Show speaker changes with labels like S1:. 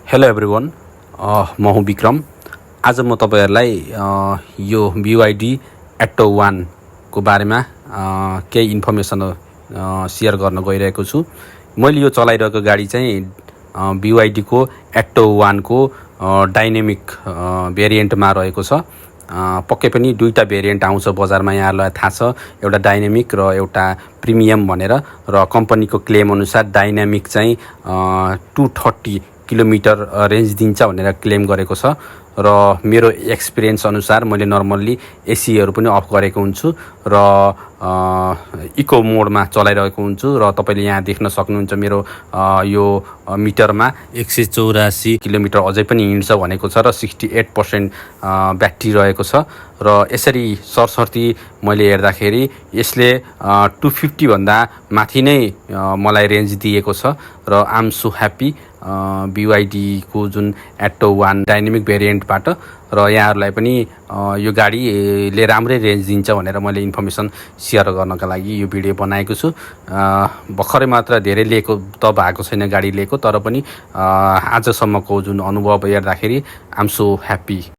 S1: Hello everyone, म हुँ विक्रम। आज म तपाईहरुलाई यो BYD एट्टो 1 को बारेमा केही इन्फर्मेसन सेयर गर्न गइरहेको छु। मैले यो चलाइरहेको गाडी चाहिँ BYD को एट्टो 1 को डाइनामिक भेरिएन्टमा रहेको छ। पक्कै पनि दुईटा भेरिएन्ट आउँछ बजारमा, यहाँहरुलाई थाहा छ, एउटा डाइनामिक र एउटा प्रिमियम भनेर। र कम्पनीको क्लेम अनुसार डाइनामिक चाहिँ 230 किलोमिटर रेन्ज दिन्छ भनेर क्लेम गरेको छ। र मेरो एक्सपिरियन्स अनुसार मैले नर्मल्ली एसीहरु पनि अफ गरेको हुन्छु र इको मोडमा चलाइरहेको हुन्छु। र तपाईले यहाँ देख्न सक्नुहुन्छ मेरो यो मिटरमा 184 किलोमिटर अझै पनि हिँड्छ भनेको छ र 68% ब्याट्री रहेको छ। र यसरी सरसर्ती मैले हेर्दाखेरि यसले 250 भन्दा माथि नै मलाई रेन्ज दिएको छ। र I am so happy BYD को जुन एट्टो 1 डाइनामिक भेरिएन्टबाट। र यहाँहरुलाई पनि यो गाडीले राम्रै रेन्ज दिन्छ भनेर मैले इन्फर्मेसन सेयर गर्नका लागि यो भिडियो बनाएको छु। भर्खरै मात्र धेरै लिएको त भएको छैन गाडी लिएको, तर पनि आजसम्मको जुन अनुभव हेर्दाखेरि आइ एम सो ह्याप्पी।